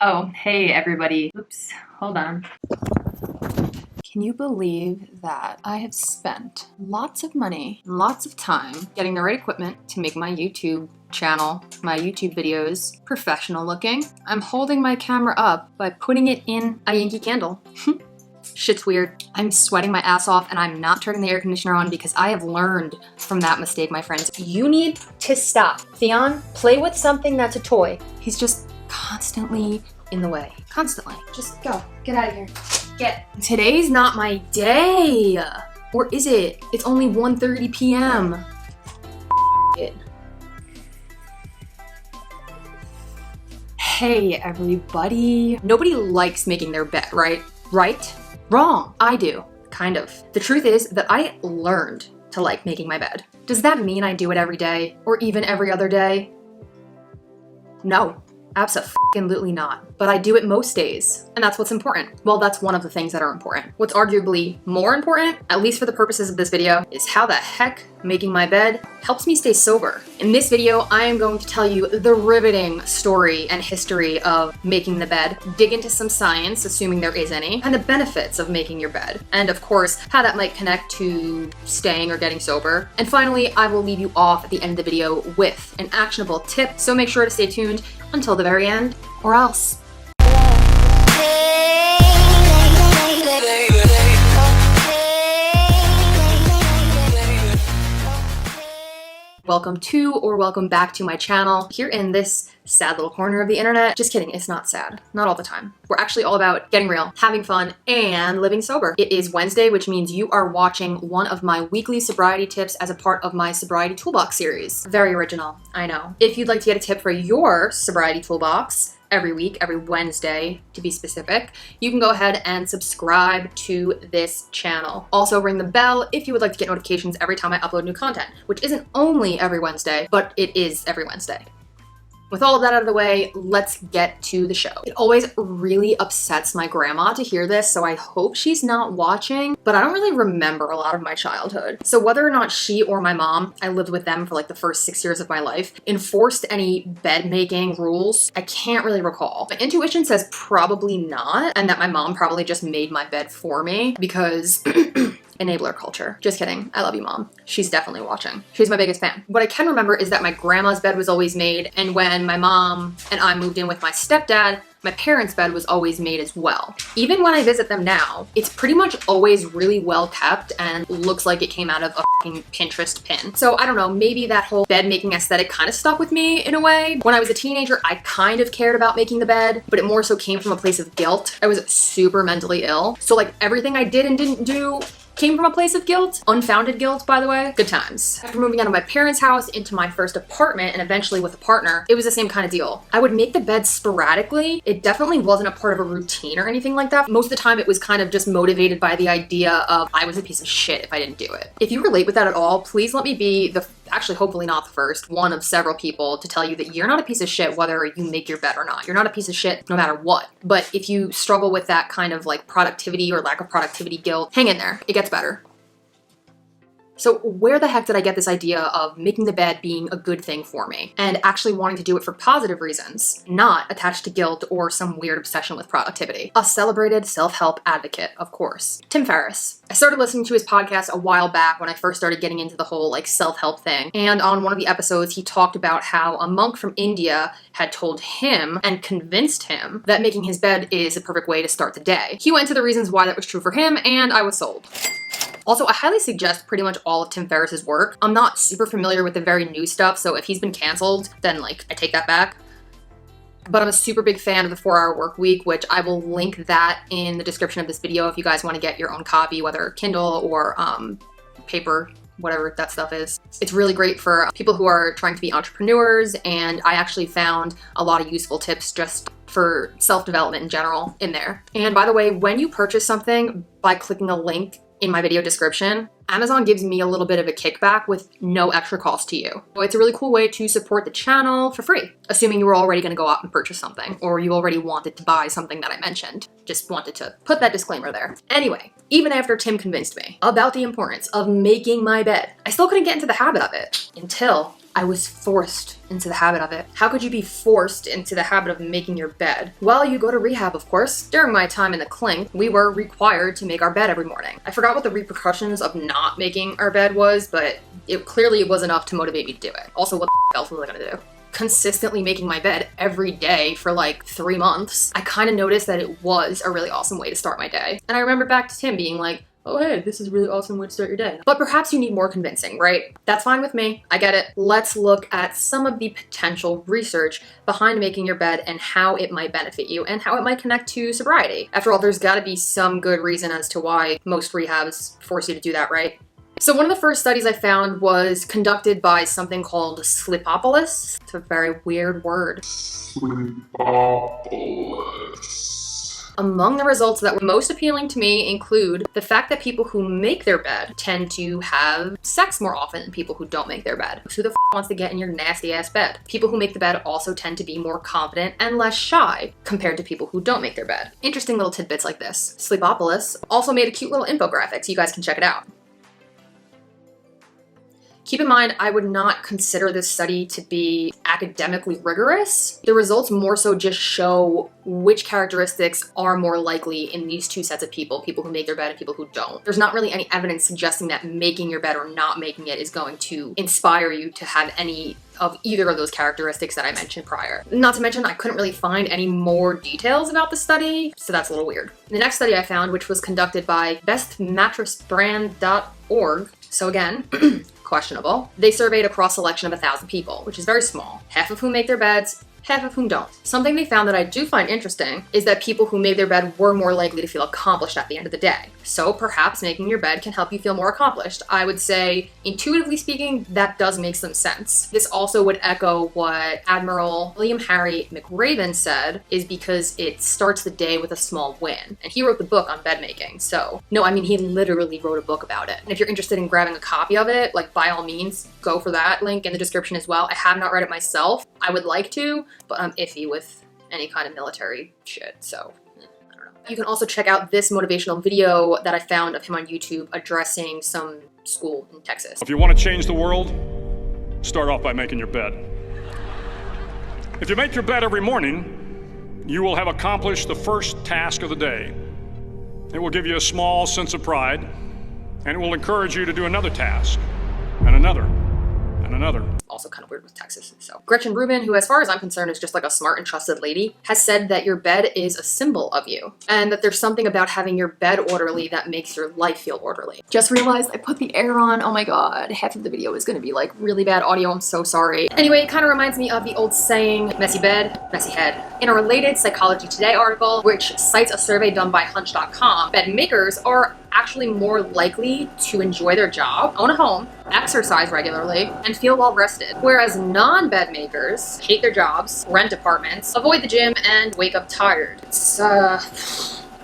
Oh, hey everybody. Oops, hold on. Can you believe that I have spent lots of money, lots of time getting the right equipment to make my YouTube channel, my YouTube videos professional looking? I'm holding my camera up by putting it in a Yankee Candle. Shit's weird. I'm sweating my ass off and I'm not turning the air conditioner on because I have learned from that mistake, my friends. You need to stop. Theon, play with something that's a toy. He's just constantly in the way. Constantly. Just go. Get out of here. Get. Today's not my day. Or is it? It's only 1:30 p.m. It. Hey everybody. Nobody likes making their bed, right? Right? Wrong. I do. Kind of. The truth is that I learned to like making my bed. Does that mean I do it every day? Or even every other day? No. Absolutely not. But I do it most days, and that's what's important. Well, that's one of the things that are important. What's arguably more important, at least for the purposes of this video, is how the heck making my bed helps me stay sober. In this video, I am going to tell you the riveting story and history of making the bed, dig into some science, assuming there is any, and the benefits of making your bed, and of course, how that might connect to staying or getting sober. And finally, I will leave you off at the end of the video with an actionable tip, so make sure to stay tuned until the very end, or else. Welcome to or welcome back to my channel here in this sad little corner of the internet. Just kidding, it's not sad. Not all the time. We're actually all about getting real, having fun, and living sober. It is Wednesday, which means you are watching one of my weekly sobriety tips as a part of my Sobriety Toolbox series. Very original, I know. If you'd like to get a tip for your sobriety toolbox, every week, every Wednesday to be specific, you can go ahead and subscribe to this channel. Also ring the bell if you would like to get notifications every time I upload new content, which isn't only every Wednesday, but it is every Wednesday. With all of that out of the way, let's get to the show. It always really upsets my grandma to hear this, so I hope she's not watching, but I don't really remember a lot of my childhood. So whether or not she or my mom, I lived with them for like the first 6 years of my life, enforced any bed making rules, I can't really recall. My intuition says probably not, and that my mom probably just made my bed for me because enabler culture. Just kidding. I love you, Mom. She's definitely watching. She's my biggest fan. What I can remember is that my grandma's bed was always made, and when my mom and I moved in with my stepdad, my parents' bed was always made as well. Even when I visit them now, it's pretty much always really well kept and looks like it came out of a fucking Pinterest pin. So I don't know, maybe that whole bed making aesthetic kind of stuck with me in a way. When I was a teenager, I kind of cared about making the bed, but it more so came from a place of guilt. I was super mentally ill. So like everything I did and didn't do came from a place of guilt. Unfounded guilt, by the way. Good times. After moving out of my parents' house into my first apartment and eventually with a partner, it was the same kind of deal. I would make the bed sporadically. It definitely wasn't a part of a routine or anything like that. Most of the time it was kind of just motivated by the idea of I was a piece of shit if I didn't do it. If you relate with that at all, please let me be actually hopefully not the first, one of several people to tell you that you're not a piece of shit whether you make your bed or not. You're not a piece of shit no matter what. But if you struggle with that kind of like productivity or lack of productivity guilt, hang in there. It gets better. So where the heck did I get this idea of making the bed being a good thing for me and actually wanting to do it for positive reasons, not attached to guilt or some weird obsession with productivity? A celebrated self-help advocate, of course. Tim Ferriss. I started listening to his podcast a while back when I first started getting into the whole like self-help thing. And on one of the episodes, he talked about how a monk from India had told him and convinced him that making his bed is a perfect way to start the day. He went into the reasons why that was true for him, and I was sold. Also, I highly suggest pretty much all of Tim Ferriss's work. I'm not super familiar with the very new stuff, so if he's been canceled, then like I take that back. But I'm a super big fan of the 4-Hour Work Week, which I will link that in the description of this video if you guys want to get your own copy, whether Kindle or paper, whatever that stuff is. It's really great for people who are trying to be entrepreneurs, and I actually found a lot of useful tips just for self-development in general in there. And by the way, when you purchase something by clicking a link in my video description, Amazon gives me a little bit of a kickback with no extra cost to you. So it's a really cool way to support the channel for free, assuming you were already gonna go out and purchase something, or you already wanted to buy something that I mentioned. Just wanted to put that disclaimer there. Anyway, even after Tim convinced me about the importance of making my bed, I still couldn't get into the habit of it until I was forced into the habit of it. How could you be forced into the habit of making your bed? Well, you go to rehab, of course. During my time in the clink, we were required to make our bed every morning. I forgot what the repercussions of not making our bed was, but it clearly was enough to motivate me to do it. Also, what the else was I gonna do? Consistently making my bed every day for like 3 months, I kind of noticed that it was a really awesome way to start my day. And I remember back to Tim being like, oh hey, this is a really awesome way to start your day. But perhaps you need more convincing, right? That's fine with me. I get it. Let's look at some of the potential research behind making your bed and how it might benefit you and how it might connect to sobriety. After all, there's gotta be some good reason as to why most rehabs force you to do that, right? So one of the first studies I found was conducted by something called Sleepopolis. It's a very weird word. Sleepopolis. Among the results that were most appealing to me include the fact that people who make their bed tend to have sex more often than people who don't make their bed. Who the wants to get in your nasty ass bed? People who make the bed also tend to be more confident and less shy compared to people who don't make their bed. Interesting little tidbits like this. Sleepopolis also made a cute little infographic, so you guys can check it out. Keep in mind, I would not consider this study to be academically rigorous. The results more so just show which characteristics are more likely in these two sets of people who make their bed and people who don't. There's not really any evidence suggesting that making your bed or not making it is going to inspire you to have any of either of those characteristics that I mentioned prior. Not to mention, I couldn't really find any more details about the study, so that's a little weird. The next study I found, which was conducted by bestmattressbrand.org, so again, questionable. They surveyed a cross-selection of 1,000 people, which is very small, half of whom make their beds, half of whom don't. Something they found that I do find interesting is that people who made their bed were more likely to feel accomplished at the end of the day. So perhaps making your bed can help you feel more accomplished. I would say, intuitively speaking, that does make some sense. This also would echo what Admiral William Harry McRaven said, is because it starts the day with a small win. And he wrote the book on bed making. So, no, I mean, he literally wrote a book about it. And if you're interested in grabbing a copy of it, like by all means, go for that link in the description as well. I have not read it myself. I would like to, but I'm iffy with any kind of military shit, so I don't know. You can also check out this motivational video that I found of him on YouTube addressing some school in Texas. If you want to change the world, start off by making your bed. If you make your bed every morning, you will have accomplished the first task of the day. It will give you a small sense of pride, and it will encourage you to do another task, and another, and another. Also kind of weird with Texas. So Gretchen Rubin, who as far as I'm concerned is just like a smart and trusted lady, has said that your bed is a symbol of you and that there's something about having your bed orderly that makes your life feel orderly. Just realized I put the air on. Oh my god, half of the video is going to be like really bad audio. I'm so sorry. Anyway, it kind of reminds me of the old saying, messy bed, messy head. In a related Psychology Today article, which cites a survey done by Hunch.com, bed makers are actually more likely to enjoy their job, own a home, exercise regularly, and feel well rested. Whereas non-bed makers hate their jobs, rent apartments, avoid the gym, and wake up tired. It's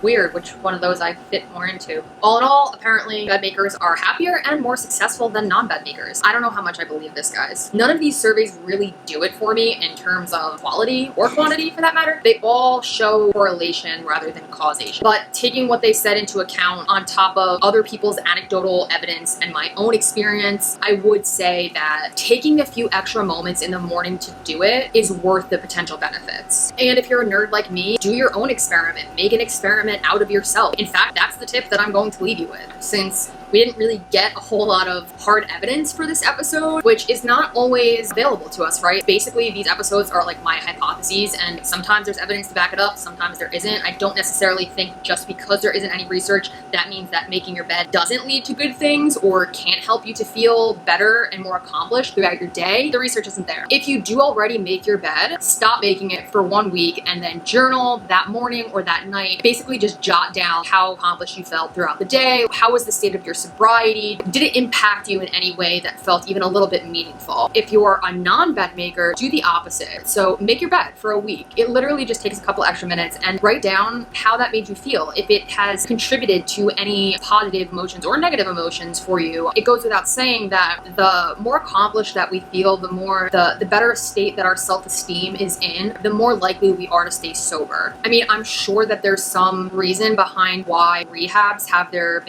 weird which one of those I fit more into. All in all, apparently bed makers are happier and more successful than non-bed makers. I don't know how much I believe this, guys. None of these surveys really do it for me in terms of quality or quantity for that matter. They all show correlation rather than causation. But taking what they said into account on top of other people's anecdotal evidence and my own experience, I would say that taking a few extra moments in the morning to do it is worth the potential benefits. And if you're a nerd like me, do your own experiment. Make an experiment out of yourself. In fact, that's the tip that I'm going to leave you with, since we didn't really get a whole lot of hard evidence for this episode, which is not always available to us, right? Basically, these episodes are like my hypotheses, and sometimes there's evidence to back it up, sometimes there isn't. I don't necessarily think just because there isn't any research, that means that making your bed doesn't lead to good things or can't help you to feel better and more accomplished throughout your day. The research isn't there. If you do already make your bed, stop making it for 1 week and then journal that morning or that night. Basically just jot down how accomplished you felt throughout the day. How was the state of your sobriety? Did it impact you in any way that felt even a little bit meaningful? If you're a non-bed maker, do the opposite. So make your bed for a week. It literally just takes a couple extra minutes and write down how that made you feel. If it has contributed to any positive emotions or negative emotions for you, it goes without saying that the more accomplished that we feel, the more the better state that our self-esteem is in, the more likely we are to stay sober. I mean, I'm sure that there's some some reason behind why rehabs have their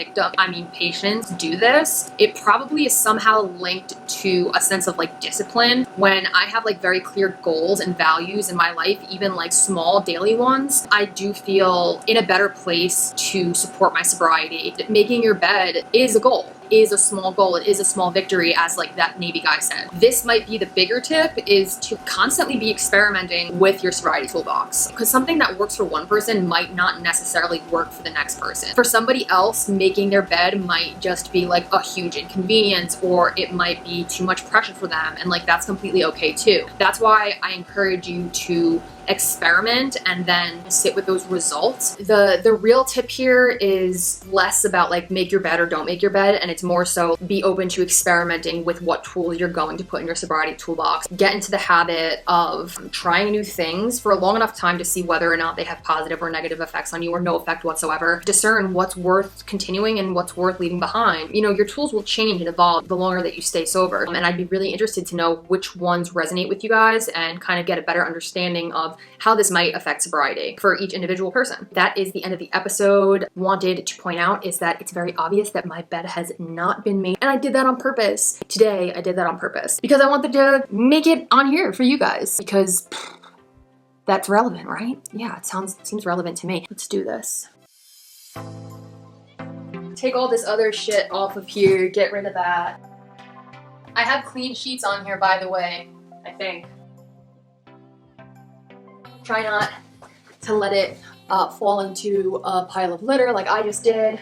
patients do this, it probably is somehow linked to a sense of like discipline. When I have like very clear goals and values in my life, even like small daily ones, I do feel in a better place to support my sobriety. Making your bed is a goal, is a small goal, it is a small victory, as like that Navy guy said. This might be the bigger tip, is to constantly be experimenting with your sobriety toolbox, because something that works for one person might not necessarily work for the next person. For somebody else, making their bed might just be like a huge inconvenience, or it might be too much pressure for them, and like that's completely okay too. That's why I encourage you to experiment and then sit with those results. The real tip here is less about like make your bed or don't make your bed, and it's more so be open to experimenting with what tools you're going to put in your sobriety toolbox. Get into the habit of trying new things for a long enough time to see whether or not they have positive or negative effects on you, or no effect whatsoever. Discern what's worth continuing and what's worth leaving behind. You know, your tools will change and evolve the longer that you stay sober, and I'd be really interested to know which ones resonate with you guys and kind of get a better understanding of how this might affect sobriety for each individual person. That is the end of the episode. Wanted to point out is that it's very obvious that my bed has not been made, and I did that on purpose. Today, I did that on purpose because I wanted to make it on here for you guys, because that's relevant, right? Yeah, it seems relevant to me. Let's do this. Take all this other shit off of here, get rid of that. I have clean sheets on here, by the way, I think. Try not to let it fall into a pile of litter like I just did.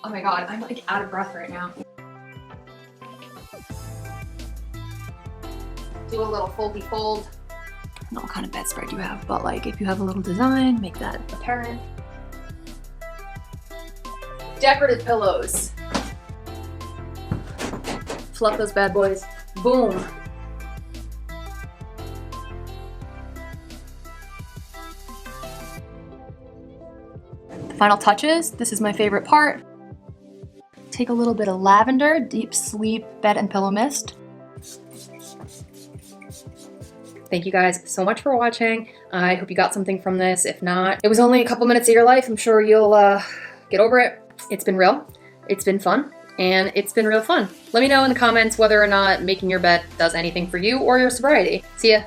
Oh my god, I'm like out of breath right now. Do a little foldy fold. I don't know what kind of bedspread you have, but like if you have a little design, make that apparent. Decorative pillows. Fluff those bad boys. Boom. Final touches, this is my favorite part. Take a little bit of lavender, deep sleep bed and pillow mist. Thank you guys so much for watching. I hope you got something from this. If not, it was only a couple minutes of your life. I'm sure you'll get over it. It's been real, it's been fun, and it's been real fun. Let me know in the comments whether or not making your bed does anything for you or your sobriety. See ya.